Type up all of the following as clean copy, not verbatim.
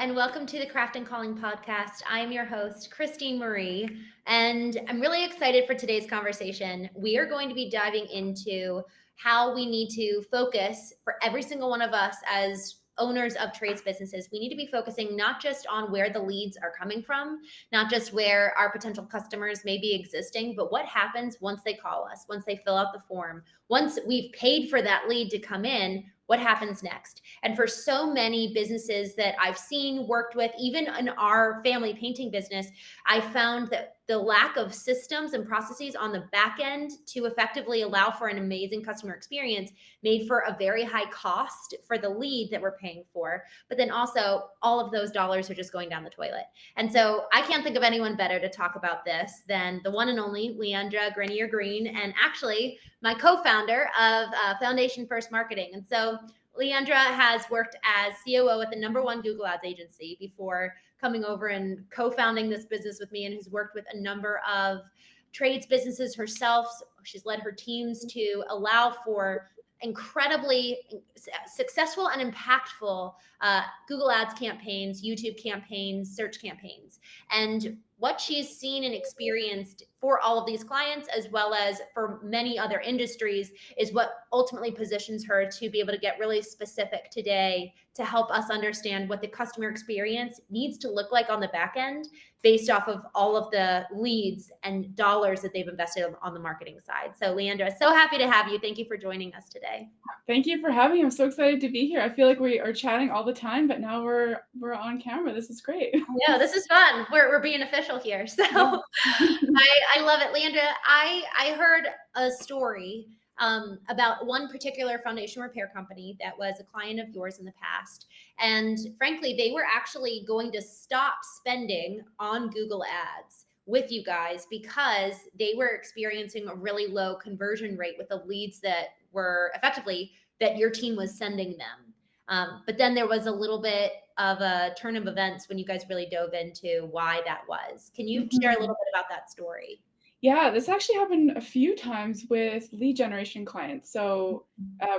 and welcome to the Craft&Calling podcast. I am your host, Christene Marie, and I'm really excited for today's conversation. We are going to be diving into how we need to focus for every single one of us as owners of trades businesses. We need to be focusing not just on where the leads are coming from, not just where our potential customers may be existing, but what happens once they call us, once they fill out the form, once we've paid for that lead to come in. What happens next? And for so many businesses that I've seen, worked with, even in our family painting business, I found that the lack of systems and processes on the back end to effectively allow for an amazing customer experience made for a very high cost for the lead that we're paying for. But then also all of those dollars are just going down the toilet. And so I can't think of anyone better to talk about this than the one and only Leandra Grenier-Green, and actually my co-founder of Foundation First Marketing. And so Leandra has worked as COO at the #1 Google Ads agency before coming over and co-founding this business with me, and has worked with a number of trades businesses herself. She's led her teams to allow for incredibly successful and impactful Google Ads campaigns, YouTube campaigns, search campaigns. And what she's seen and experienced for all of these clients, as well as for many other industries, is what ultimately positions her to be able to get really specific today to help us understand what the customer experience needs to look like on the back end based off of all of the leads and dollars that they've invested on the marketing side. So Leandra, so happy to have you. Thank you for joining us today. Thank you for having me. I'm so excited to be here. I feel like we are chatting all the time, but now we're on camera. This is great. Yeah, this is fun. We're being official here. So I love it. Leandra, I heard a story about one particular foundation repair company that was a client of yours in the past. And frankly, they were actually going to stop spending on Google Ads with you guys because they were experiencing a really low conversion rate with the leads that were effectively that your team was sending them. But then there was a little bit of a turn of events when you guys really dove into why that was. Can you share a little bit about that story? Yeah, this actually happened a few times with lead generation clients. So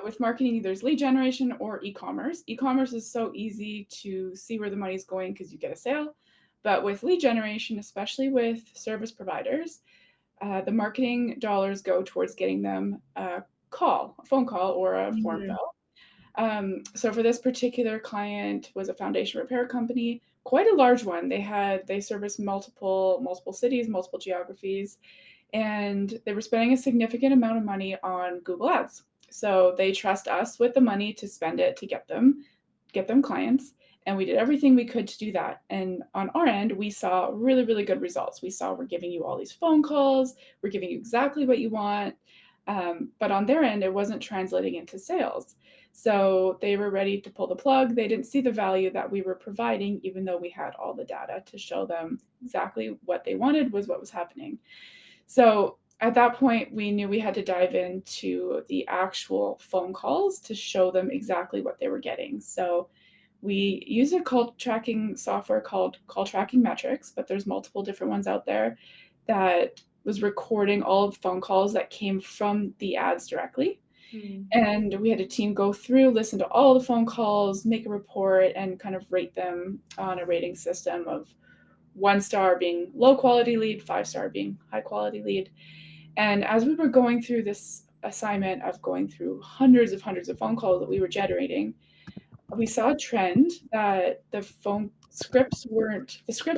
with marketing, there's lead generation or e-commerce. E-commerce is so easy to see where the money's going because you get a sale. But with lead generation, especially with service providers, the marketing dollars go towards getting them a phone call or a form fill. So for this particular client was a foundation repair company, quite a large one. They service multiple cities, multiple geographies, and they were spending a significant amount of money on Google Ads. So they trust us with the money to spend it to get them clients. And we did everything we could to do that. And on our end, we saw really, really good results. We saw we're giving you all these phone calls, we're giving you exactly what you want. But on their end, it wasn't translating into sales. So they were ready to pull the plug. They didn't see the value that we were providing, even though we had all the data to show them exactly what they wanted was what was happening. So at that point, we knew we had to dive into the actual phone calls to show them exactly what they were getting. So we use a call tracking software called Call Tracking Metrics, but there's multiple different ones out there that was recording all of the phone calls that came from the ads directly. And we had a team go through, listen to all the phone calls, make a report, and kind of rate them on a rating system of 1 star being low quality lead, 5 star being high quality lead. And as we were going through this assignment of going through hundreds of phone calls that we were generating, we saw a trend that the scripts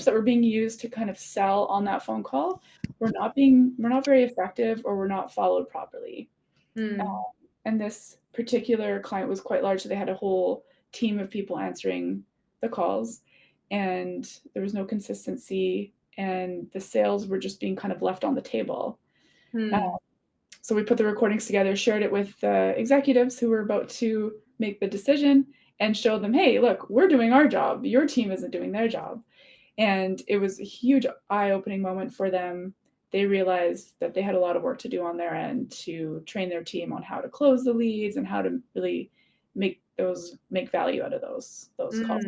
that were being used to kind of sell on that phone call were not very effective or were not followed properly. And this particular client was quite large, so they had a whole team of people answering the calls, and there was no consistency, and the sales were just being kind of left on the table. So we put the recordings together, shared it with the executives who were about to make the decision, and showed them, hey, look, we're doing our job. Your team isn't doing their job. And it was a huge eye-opening moment for them. They realized that they had a lot of work to do on their end to train their team on how to close the leads and how to really make value out of those calls.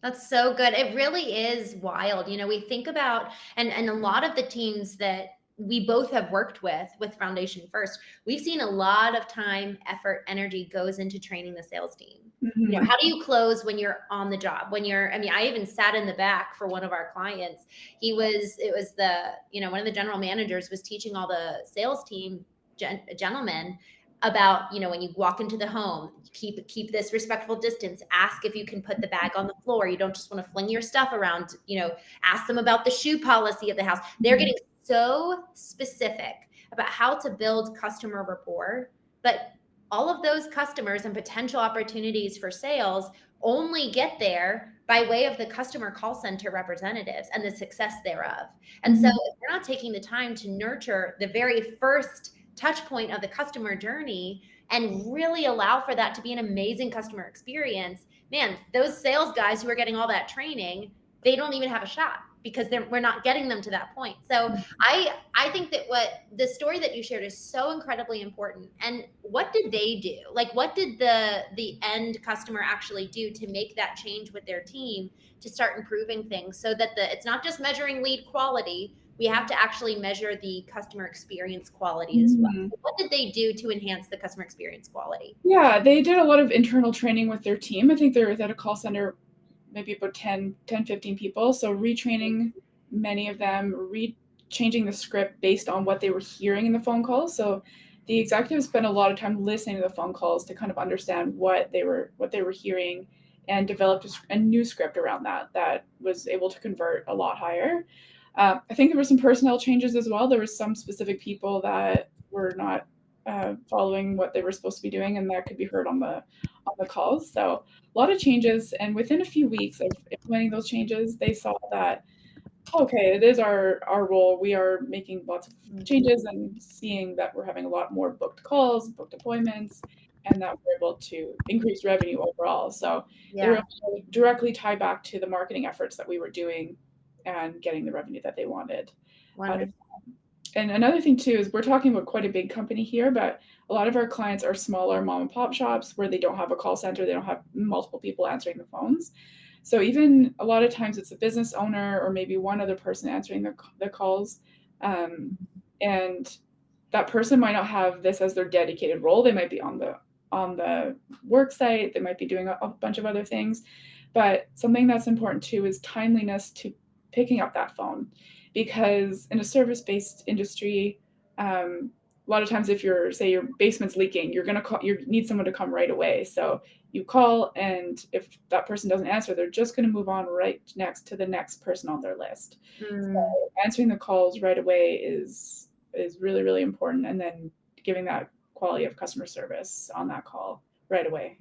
That's so good. It really is wild. You know, we think about, and a lot of the teams that we both have worked with Foundation First, we've seen a lot of time, effort, energy goes into training the sales team. You know, how do you close when you're on the job? When you're, I mean, I even sat in the back for one of our clients. It was the, you know, one of the general managers was teaching all the sales team gentlemen about, you know, when you walk into the home, keep this respectful distance, ask if you can put the bag on the floor. You don't just want to fling your stuff around, you know, ask them about the shoe policy of the house. They're getting so specific about how to build customer rapport, but all of those customers and potential opportunities for sales only get there by way of the customer call center representatives and the success thereof. And so if we're not taking the time to nurture the very first touch point of the customer journey and really allow for that to be an amazing customer experience, man, those sales guys who are getting all that training, they don't even have a shot because we're not getting them to that point. So I think that what the story that you shared is so incredibly important. And what did they do? Like, what did the end customer actually do to make that change with their team to start improving things so that it's not just measuring lead quality, we have to actually measure the customer experience quality as well. So what did they do to enhance the customer experience quality? Yeah, they did a lot of internal training with their team. I think they were at a call center, maybe about 10, 15 people. So retraining many of them, changing the script based on what they were hearing in the phone calls. So the executives spent a lot of time listening to the phone calls to kind of understand what they were hearing and developed a new script around that was able to convert a lot higher. I think there were some personnel changes as well. There were some specific people that were not following what they were supposed to be doing, and that could be heard on the calls. So a lot of changes, and within a few weeks of implementing those changes, they saw that, okay, it is our role. We are making lots of changes and seeing that we're having a lot more booked calls, booked appointments, and that we're able to increase revenue overall. So they were able to directly tie back to the marketing efforts that we were doing and getting the revenue that they wanted. And another thing too is we're talking about quite a big company here, but a lot of our clients are smaller mom and pop shops where they don't have a call center, they don't have multiple people answering the phones. So even a lot of times it's a business owner or maybe one other person answering the calls, and that person might not have this as their dedicated role. They might be on the work site, they might be doing a bunch of other things, but something that's important too is timeliness to picking up that phone, because in a service-based industry, a lot of times if your basement's leaking, you're going to call, you need someone to come right away. So you call, and if that person doesn't answer, they're just going to move on right next to the next person on their list. So answering the calls right away is really, really important. And then giving that quality of customer service on that call right away.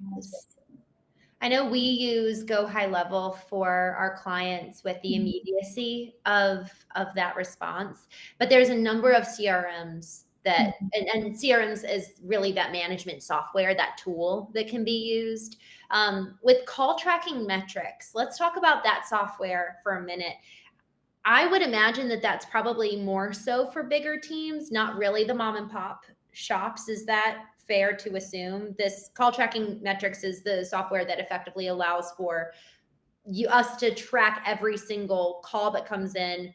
I know we use Go High Level for our clients with the immediacy of that response, but there's a number of CRMs that, and CRMs is really that management software, that tool that can be used. With call tracking metrics, let's talk about that software for a minute. I would imagine that that's probably more so for bigger teams, not really the mom and pop shops. Is that fair to assume? This call tracking metrics is the software that effectively allows for us to track every single call that comes in,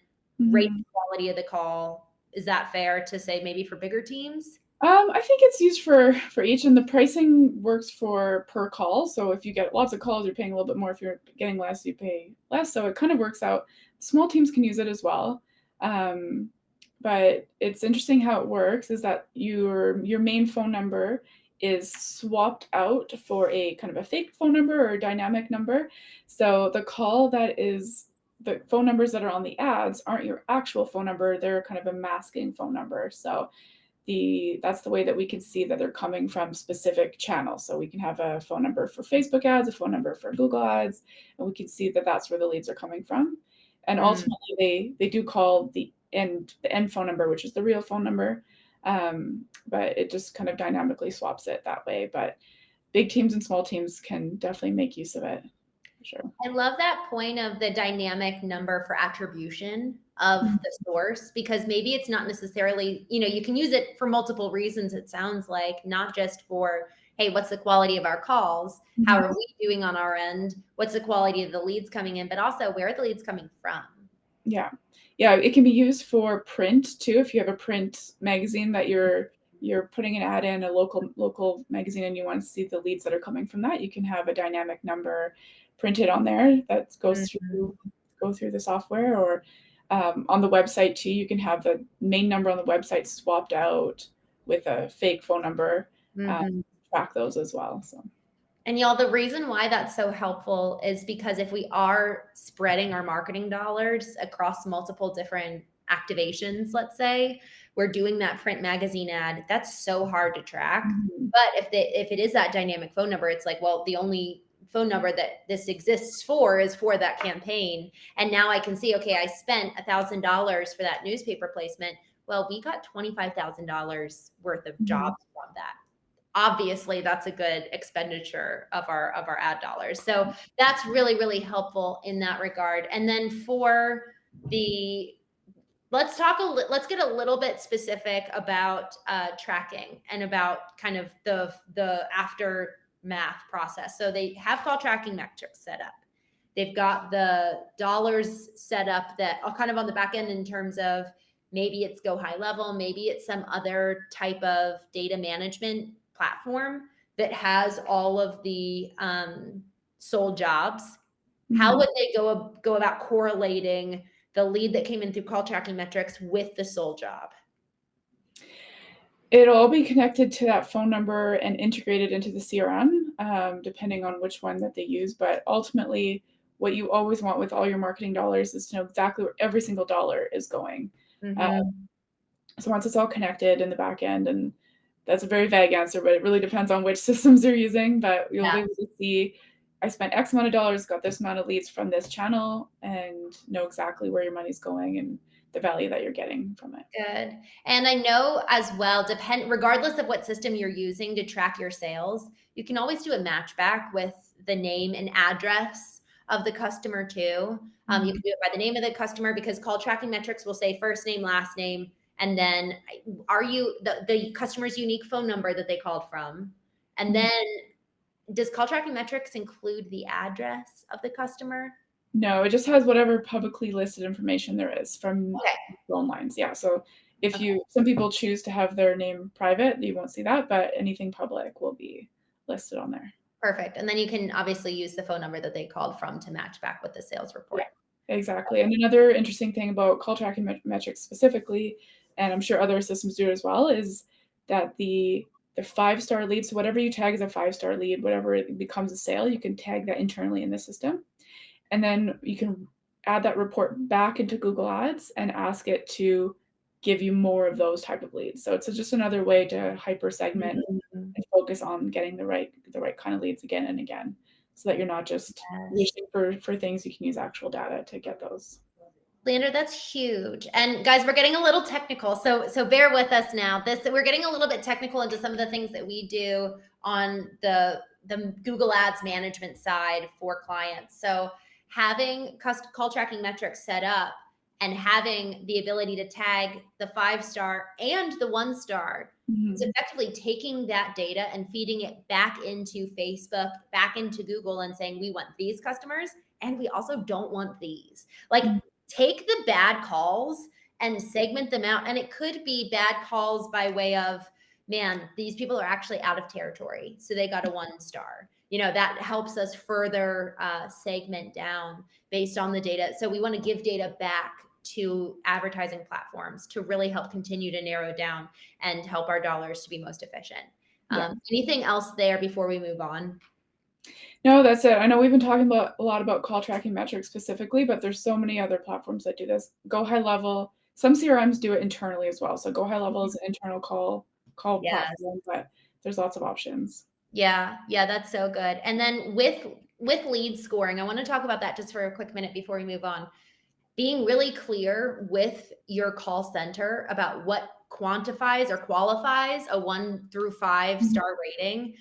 rate the quality of the call. Is that fair to say maybe for bigger teams? I think it's used for each, and the pricing works for per call. So if you get lots of calls, you're paying a little bit more. If you're getting less, you pay less. So it kind of works out. Small teams can use it as well. But it's interesting how it works is that your main phone number is swapped out for a kind of a fake phone number or a dynamic number. So the phone numbers that are on the ads aren't your actual phone number. They're kind of a masking phone number. So that's the way that we can see that they're coming from specific channels. So we can have a phone number for Facebook ads, a phone number for Google ads, and we can see that that's where the leads are coming from. And ultimately, they do call the end phone number, which is the real phone number, but it just kind of dynamically swaps it that way. But big teams and small teams can definitely make use of it. Sure. I love that point of the dynamic number for attribution of the source, because maybe it's not necessarily, you can use it for multiple reasons. It sounds like not just for, hey, what's the quality of our calls? How are we doing on our end? What's the quality of the leads coming in? But also, where are the leads coming from? Yeah. Yeah, it can be used for print too. If you have a print magazine that you're putting an ad in, a local magazine, and you want to see the leads that are coming from that, you can have a dynamic number printed on there that goes Mhm. through the software, or on the website too. You can have the main number on the website swapped out with a fake phone number. Mhm. Track those as well. So. And y'all, the reason why that's so helpful is because if we are spreading our marketing dollars across multiple different activations, let's say, we're doing that print magazine ad, that's so hard to track. Mhm. But if it is that dynamic phone number, it's like, well, the only phone number that this exists for is for that campaign. And now I can see, okay, I spent $1,000 for that newspaper placement. Well, we got $25,000 worth of Mhm. jobs from that. Obviously that's a good expenditure of our ad dollars. So that's really, really helpful in that regard. And then for the let's get a little bit specific about tracking and about kind of the aftermath process. So they have call tracking metrics set up. They've got the dollars set up that are kind of on the back end in terms of maybe it's Go High Level, maybe it's some other type of data management platform that has all of the sold jobs. How Mhm. would they go about correlating the lead that came in through call tracking metrics with the sold job? It'll all be connected to that phone number and integrated into the CRM, depending on which one that they use. But ultimately, what you always want with all your marketing dollars is to know exactly where every single dollar is going. Uh, Mhm. so once it's all connected in the back end, and that's a very vague answer, but it really depends on which systems you're using. But you'll Yeah. be able to see, I spent X amount of dollars, got this amount of leads from this channel, and know exactly where your money's going and the value that you're getting from it. Good. And I know as well, regardless of what system you're using to track your sales, you can always do a match back with the name and address of the customer too. You Mhm. can do it by the name of the customer because call tracking metrics will say first name, last name, and then are you the customer's unique phone number that they called from. And Mhm. then does call tracking metrics include the address of the customer? No, it just has whatever publicly listed information there is from Okay. phone lines. Yeah, so if Okay. some people choose to have their name private, you won't see that, but anything public will be listed on there. Perfect. And then you can obviously use the phone number that they called from to match back with the sales Yeah, report. exactly. And another interesting thing about call tracking metrics specifically, and I'm sure other systems do as well, is that the 5-star lead, so whatever you tag as a 5-star lead, whatever it becomes a sale, you can tag that internally in the system. And then you can add that report back into Google Ads and ask it to give you more of those type of leads. So it's just another way to hyper segment Mhm. and focus on getting the right kind of leads again and again, so that you're not just Yes. wishing for things. You can use actual data to get those. Leander, that's huge. And guys, we're getting a little technical. So bear with us now. We're getting a little bit technical into some of the things that we do on the Google Ads management side for clients. So having call tracking metrics set up and having the ability to tag the 5-star and the 1-star is Mhm. effectively taking that data and feeding it back into Facebook, back into Google and saying, we want these customers and we also don't want these. Like Mhm. take the bad calls and segment them out. And it could be bad calls by way of, man, these people are actually out of territory. So they got a 1-star. That helps us further segment down based on the data. So we want to give data back to advertising platforms to really help continue to narrow down and help our dollars to be most efficient. Yeah. Anything else there before we move on? No, that's it. I know we've been talking about a lot about call tracking metrics specifically, but there's so many other platforms that do this. Go High Level, some CRMs do it internally as well. So Go High Level is an internal call Yes. platform, but there's lots of options. Yeah, yeah, that's so good. And then with lead scoring, I want to talk about that just for a quick minute before we move on. Being really clear with your call center about what quantifies or qualifies a 1 through 5 Mhm. star rating.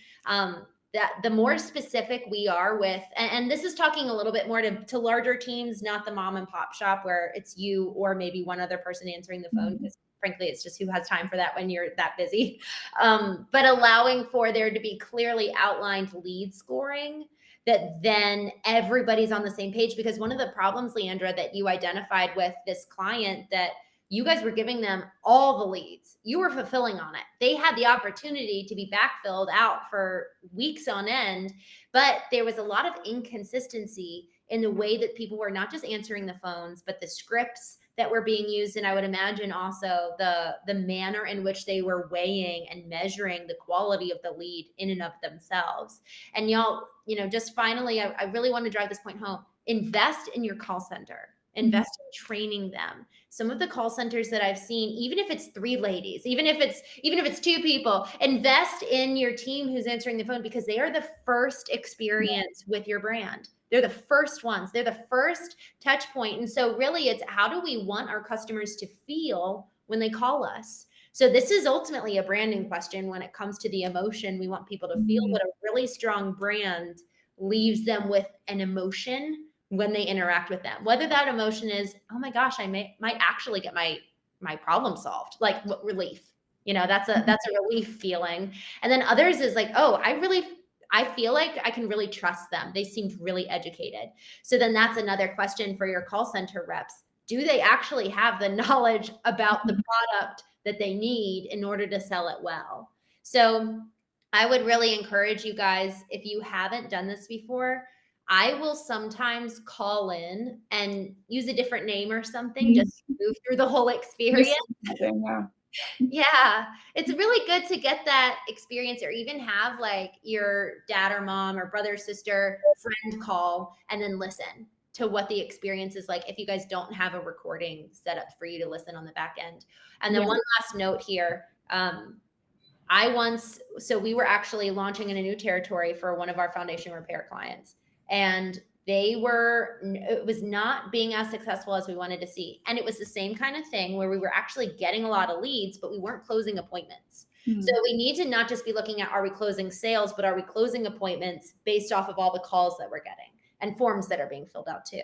That the more specific we are with, and this is talking a little bit more to larger teams, not the mom and pop shop where it's you or maybe one other person answering the phone. Mhm. frankly, it's just who has time for that when you're that busy. But allowing for there to be clearly outlined lead scoring, that then everybody's on the same page. Because one of the problems, Leandra, that you identified with this client, that you guys were giving them all the leads. You were fulfilling on it. They had the opportunity to be backfilled out for weeks on end, but there was a lot of inconsistency in the way that people were not just answering the phones, but the scripts that were being used. And I would imagine also the manner in which they were weighing and measuring the quality of the lead in and of themselves. And y'all, just finally, I really want to drive this point home. Invest in your call center. Invest in training them. Some of the call centers that I've seen, even if it's 3 ladies, even if it's 2 people, invest in your team who's answering the phone, because they are the first experience with your brand. They're the first ones. They're the first touch point. And so really it's, how do we want our customers to feel when they call us? So this is ultimately a branding question when it comes to the emotion. We want people to feel, but a really strong brand leaves them with an emotion when they interact with them, whether that emotion is, oh my gosh, I might actually get my problem solved, like what relief, that's a relief feeling. And then others is like, oh, I feel like I can really trust them. They seemed really educated. So then that's another question for your call center reps. Do they actually have the knowledge about the product that they need in order to sell it well? So I would really encourage you guys, if you haven't done this before, I will sometimes call in and use a different name or something, just to move through the whole experience. Yeah, it's really good to get that experience, or even have like your dad or mom or brother, sister, friend call and then listen to what the experience is like if you guys don't have a recording set up for you to listen on the back end. And then one last note here. So we were actually launching in a new territory for one of our foundation repair clients, and it was not being as successful as we wanted to see. And it was the same kind of thing where we were actually getting a lot of leads, but we weren't closing appointments. So we need to not just be looking at, are we closing sales, but are we closing appointments based off of all the calls that we're getting and forms that are being filled out too.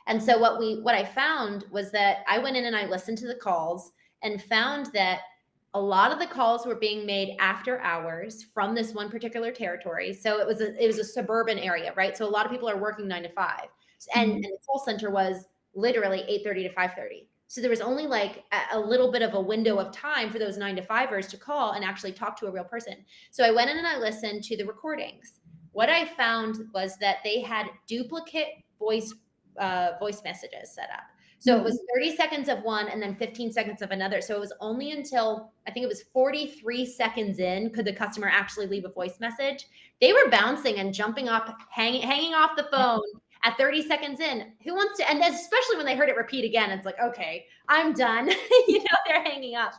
And so what I found was that I went in and I listened to the calls and found that a lot of the calls were being made after hours from this one particular territory. So it was a suburban area, right? So a lot of people are working 9 to 5, and the call center was literally 8:30 to 5:30. So there was only like a little bit of a window of time for those 9 to 5ers to call and actually talk to a real person. So I went in and I listened to the recordings. What I found was that they had duplicate voice messages set up. So it was 30 seconds of one and then 15 seconds of another. So it was only until, I think it was 43 seconds in, could the customer actually leave a voice message. They were bouncing and jumping up, hanging off the phone at 30 seconds in. Who wants to, and especially when they heard it repeat again, it's like, okay, I'm done. They're hanging up.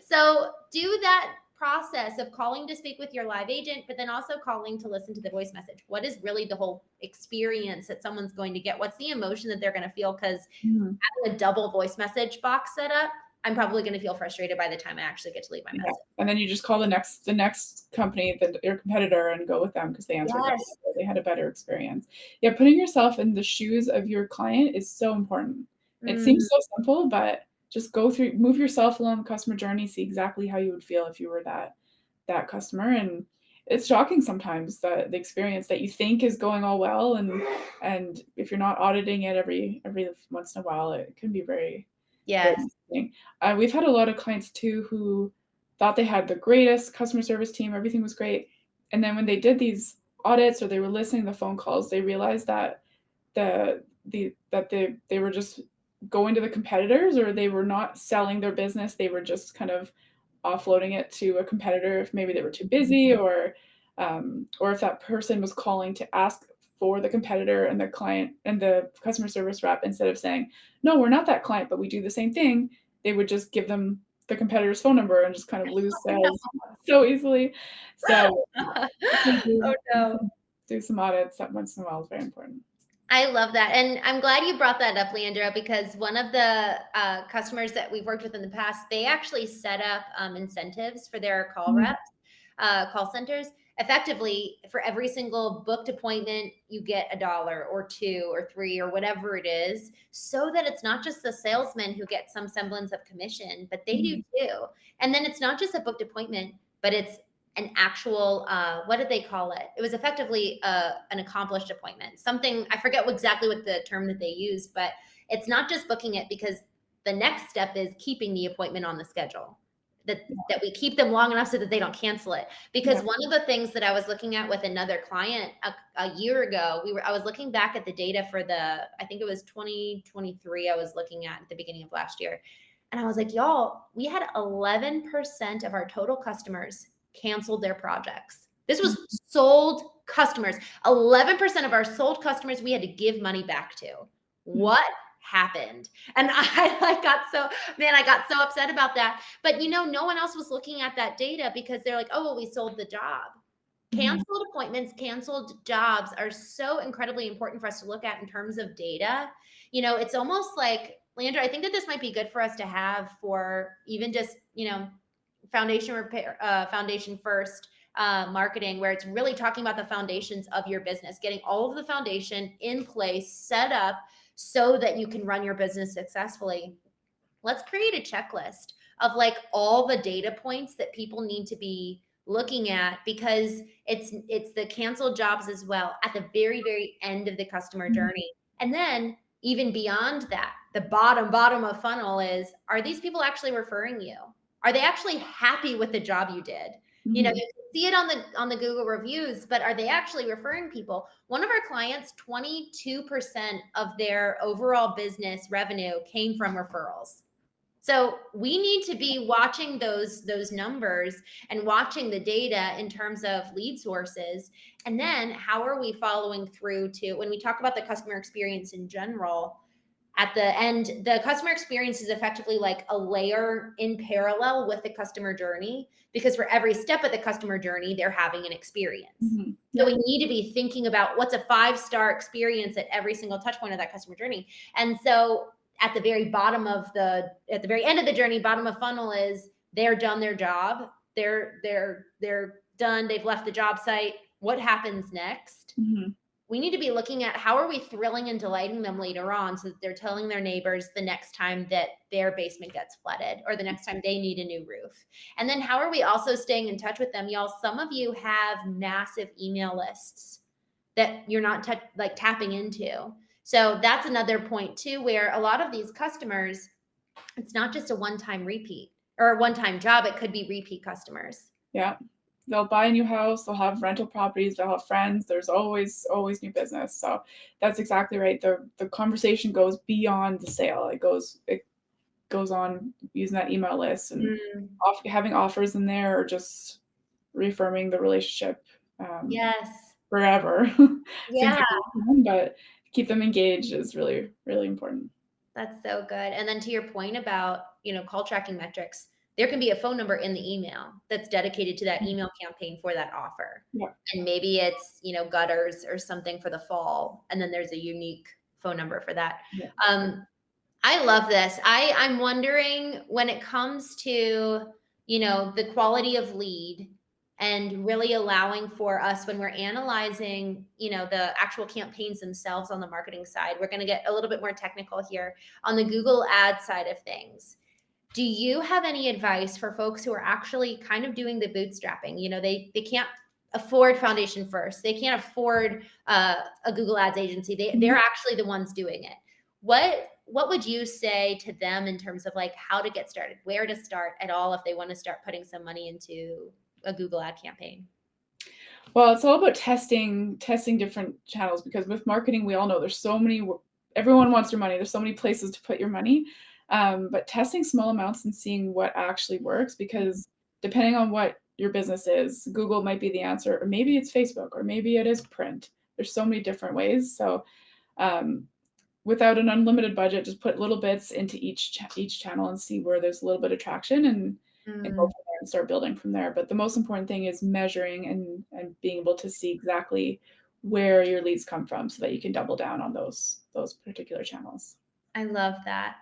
So do that process of calling to speak with your live agent, but then also calling to listen to the voice message. What is really the whole experience that someone's going to get? What's the emotion that they're going to feel? Because having a double voice message box set up, I'm probably going to feel frustrated by the time I actually get to leave my message. And then you just call the next company, your competitor, and go with them because they answered better. They had a better experience. Yeah, putting yourself in the shoes of your client is so important. It seems so simple, but just move yourself along the customer journey, see exactly how you would feel if you were that customer. And it's shocking sometimes the experience that you think is going all well, and if you're not auditing it every once in a while, it can be very interesting. We've had a lot of clients too who thought they had the greatest customer service team, everything was great, and then when they did these audits or they were listening to the phone calls, they realized that they were just going to the competitors, or they were not selling their business. They were just kind of offloading it to a competitor if maybe they were too busy, or if that person was calling to ask for the competitor, and the client and the customer service rep, instead of saying, no, we're not that client, but we do the same thing, they would just give them the competitor's phone number and just kind of lose sales so easily. So do some audits once in a while is very important. I love that. And I'm glad you brought that up, Leandra, because one of the customers that we've worked with in the past, they actually set up incentives for their call reps. call centers, effectively for every single booked appointment, you get $1 or $2 or $3 or whatever it is, so that it's not just the salesman who gets some semblance of commission, but they do too. And then it's not just a booked appointment, but it's an actual, what did they call it? It was effectively an accomplished appointment. Something, I forget exactly what the term that they used, but it's not just booking it, because the next step is keeping the appointment on the schedule. That we keep them long enough so that they don't cancel it. Because one of the things that I was looking at with another client a year ago, I was looking back at the data for I think it was 2023, I was looking at the beginning of last year. And I was like, y'all, we had 11% of our total customers canceled their projects. This was sold customers. 11% of our sold customers we had to give money back to. What happened? And I got so upset about that. But no one else was looking at that data, because they're like, oh, well, we sold the job. Canceled appointments, canceled jobs are so incredibly important for us to look at in terms of data. It's almost like, Leandra, I think that this might be good for us to have for even just, foundation repair, foundation first marketing, where it's really talking about the foundations of your business, getting all of the foundation in place, set up so that you can run your business successfully. Let's create a checklist of like all the data points that people need to be looking at, because it's the canceled jobs as well at the very, very end of the customer journey. And then even beyond that, the bottom of funnel is, are these people actually referring you? Are they actually happy with the job you did? You can see it on the Google reviews, but are they actually referring people? One of our clients, 22% of their overall business revenue came from referrals. So we need to be watching those numbers and watching the data in terms of lead sources. And then how are we following through to, when we talk about the customer experience in general, at the end, the customer experience is effectively like a layer in parallel with the customer journey, because for every step of the customer journey, they're having an experience. So we need to be thinking about what's a 5-star experience at every single touch point of that customer journey. And so at the very end of the journey, bottom of funnel is, they're done their job. They're done. They've left the job site. What happens next? We need to be looking at how are we thrilling and delighting them later on, so that they're telling their neighbors the next time that their basement gets flooded, or the next time they need a new roof. And then how are we also staying in touch with them? Y'all, some of you have massive email lists that you're not tapping into. So that's another point too, where a lot of these customers, it's not just a one-time repeat or a one-time job. It could be repeat customers. Yeah. They'll buy a new house, they'll have rental properties, they'll have friends. There's always new business. So that's exactly right. The conversation goes beyond the sale. It goes on using that email list and having offers in there, or just reaffirming the relationship. Forever. Yeah. But keep them engaged is really, really important. That's so good. And then to your point about, call tracking metrics, there can be a phone number in the email that's dedicated to that email campaign for that offer. And maybe it's, gutters or something for the fall. And then there's a unique phone number for that. I love this. I'm wondering, when it comes to, the quality of lead, and really allowing for us, when we're analyzing, the actual campaigns themselves on the marketing side, we're going to get a little bit more technical here on the Google ad side of things. Do you have any advice for folks who are actually kind of doing the bootstrapping? They can't afford foundation first. They can't afford a Google Ads agency. They're actually the ones doing it. What would you say to them in terms of like how to get started, where to start at all if they want to start putting some money into a Google ad campaign? Well, it's all about testing different channels, because with marketing, we all know there's so many, everyone wants your money. There's so many places to put your money. But testing small amounts and seeing what actually works, because depending on what your business is, Google might be the answer, or maybe it's Facebook, or maybe it is print. There's so many different ways. So without an unlimited budget, just put little bits into each channel and see where there's a little bit of traction, and go from there and start building from there. But the most important thing is measuring and being able to see exactly where your leads come from, so that you can double down on those particular channels. I love that.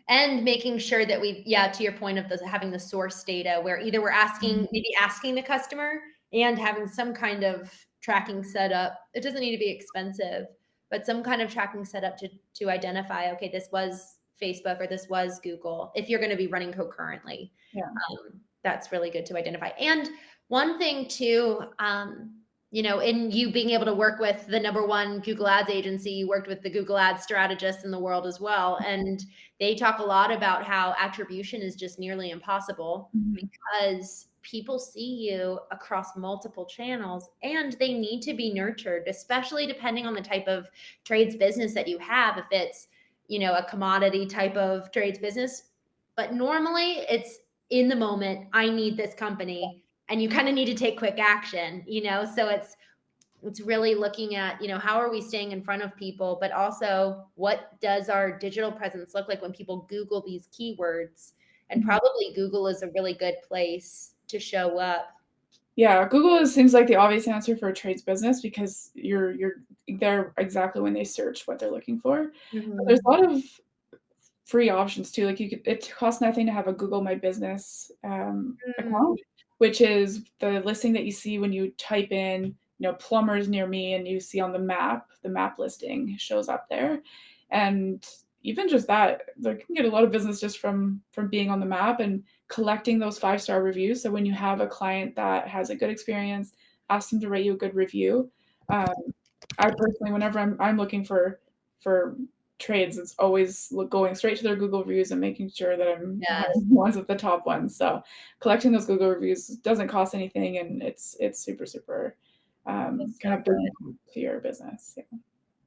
And making sure that to your point of having the source data, where either we're asking the customer, and having some kind of tracking set up. It doesn't need to be expensive, but some kind of tracking set up to identify, okay, this was Facebook or this was Google, if you're going to be running concurrently. Yeah. That's really good to identify. And one thing too, in you being able to work with the #1 Google Ads agency, you worked with the Google Ads strategists in the world as well. And they talk a lot about how attribution is just nearly impossible because people see you across multiple channels and they need to be nurtured, especially depending on the type of trades business that you have. If it's, a commodity type of trades business, but normally it's in the moment, I need this company, and you kind of need to take quick action, so it's really looking at, how are we staying in front of people, but also what does our digital presence look like when people Google these keywords? And probably Google is a really good place to show up. Yeah, Google seems like the obvious answer for a trades business because you're there exactly when they search what they're looking for. But there's a lot of free options too. Like it costs nothing to have a Google My Business account, which is the listing that you see when you type in, plumbers near me, and you see on the map listing shows up there. And even just that, they can get a lot of business just from being on the map and collecting those 5-star reviews. So when you have a client that has a good experience, ask them to rate you a good review. I personally, whenever I'm looking for trades, it's always going straight to their Google reviews and making sure that I'm hiring the ones at the top ones. So collecting those Google reviews doesn't cost anything, and it's super kind of big to your business. Yeah.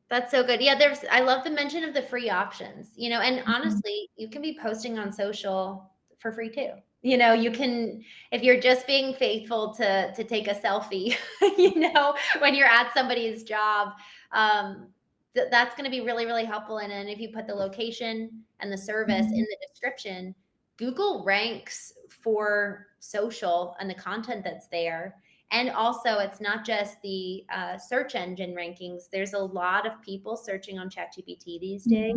That's so good. Yeah, I love the mention of the free options, and honestly, you can be posting on social for free too. You can, if you're just being faithful to take a selfie, when you're at somebody's job, that's going to be really, really helpful. And then if you put the location and the service in the description, Google ranks for social and the content that's there. And also, it's not just the search engine rankings. There's a lot of people searching on ChatGPT these days.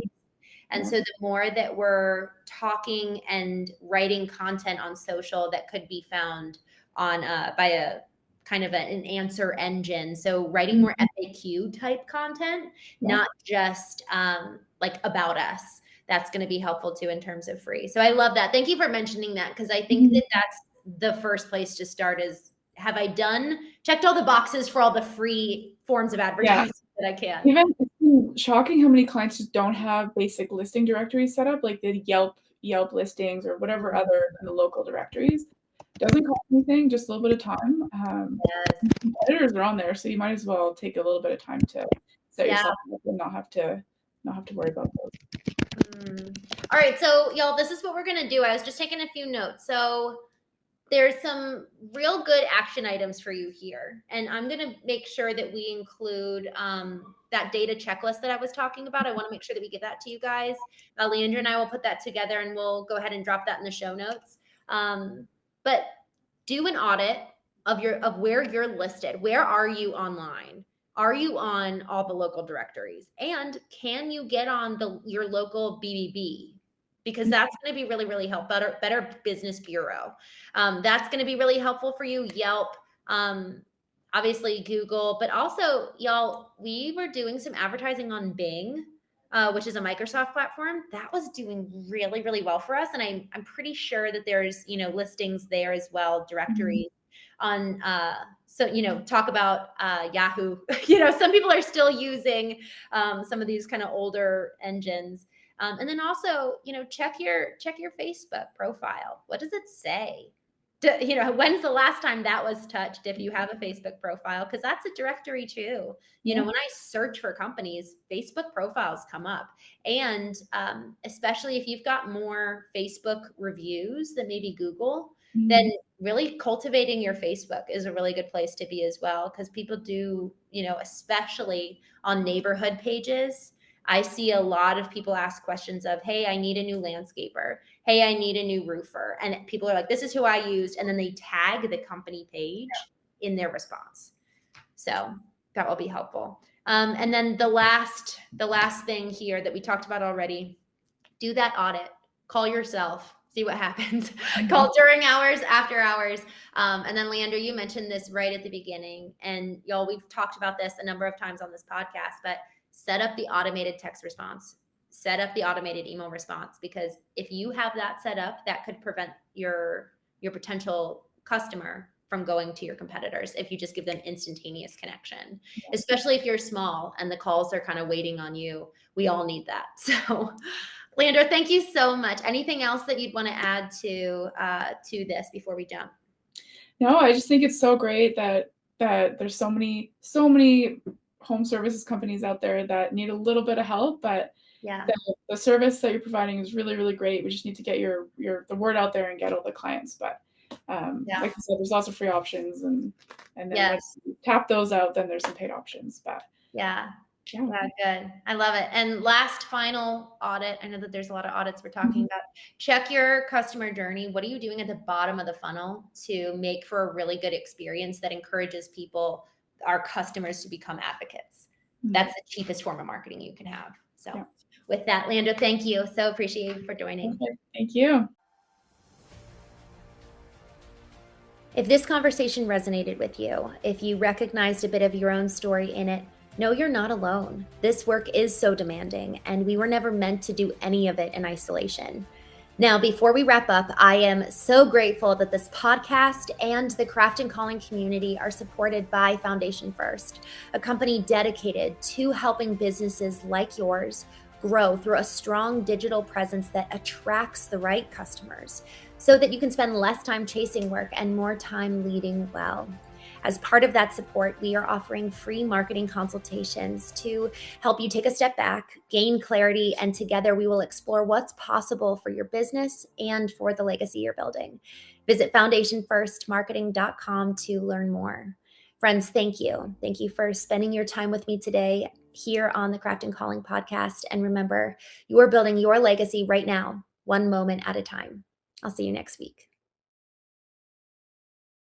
And so the more that we're talking and writing content on social that could be found on by a kind of an answer engine. So writing more FAQ type content, not just like about us. That's going to be helpful too in terms of free. So I love that. Thank you for mentioning that, because I think that that's the first place to start is, have I checked all the boxes for all the free forms of advertising that I can? Even it's shocking how many clients just don't have basic listing directories set up, like the Yelp listings or whatever other kind of local directories. Doesn't cost anything, just a little bit of time. Competitors are on there, so you might as well take a little bit of time to set yourself up and not have to worry about those. All right, so y'all, this is what we're gonna do. I was just taking a few notes. So there's some real good action items for you here. And I'm going to make sure that we include that data checklist that I was talking about. I want to make sure that we give that to you guys. Leandra and I will put that together and we'll go ahead and drop that in the show notes. But do an audit of where you're listed. Where are you online? Are you on all the local directories? And can you get on your local BBB? Because that's going to be really, really helpful. Better Business Bureau. That's going to be really helpful for you. Yelp, obviously Google, but also, y'all, we were doing some advertising on Bing, which is a Microsoft platform. That was doing really, really well for us. And I'm pretty sure that there's, listings there as well, directories on, so, talk about Yahoo. Some people are still using some of these kind of older engines. And then also, check your Facebook profile. What does it say? When's the last time that was touched if you have a Facebook profile? Because that's a directory too. When I search for companies, Facebook profiles come up. And especially if you've got more Facebook reviews than maybe Google, then really cultivating your Facebook is a really good place to be as well. Because people do, especially on neighborhood pages, I see a lot of people ask questions of, hey, I need a new landscaper. Hey, I need a new roofer. And people are like, this is who I used. And then they tag the company page in their response. So that will be helpful. And then the last thing here that we talked about already, do that audit. Call yourself. See what happens. Call during hours, after hours. And then Leandra, you mentioned this right at the beginning, and y'all, we've talked about this a number of times on this podcast, but set up the automated text response, set up the automated email response, because if you have that set up, that could prevent your potential customer from going to your competitors if you just give them instantaneous connection, especially if you're small and the calls are kind of waiting on you. We all need that. So Leandra, thank you so much. Anything else that you'd want to add to this before we jump? No, I just think it's so great that there's so many home services companies out there that need a little bit of help, but yeah, the service that you're providing is really, really great. We just need to get the word out there and get all the clients. But like I said, there's lots of free options, and then once you tap those out, then there's some paid options. But yeah, good. I love it. And last final audit. I know that there's a lot of audits we're talking about. Check your customer journey. What are you doing at the bottom of the funnel to make for a really good experience that encourages people, our customers, to become advocates? That's the cheapest form of marketing you can have. So with that, Leandra, thank you. So appreciate you for joining. Okay. Thank you. If this conversation resonated with you, if you recognized a bit of your own story in it, know you're not alone. This work is so demanding, and we were never meant to do any of it in isolation. Now, before we wrap up, I am so grateful that this podcast and the Craft and Calling community are supported by Foundation First, a company dedicated to helping businesses like yours grow through a strong digital presence that attracts the right customers, so that you can spend less time chasing work and more time leading well. As part of that support, we are offering free marketing consultations to help you take a step back, gain clarity, and together we will explore what's possible for your business and for the legacy you're building. Visit foundationfirstmarketing.com to learn more. Friends, thank you. Thank you for spending your time with me today here on the Craft and Calling podcast. And remember, you are building your legacy right now, one moment at a time. I'll see you next week.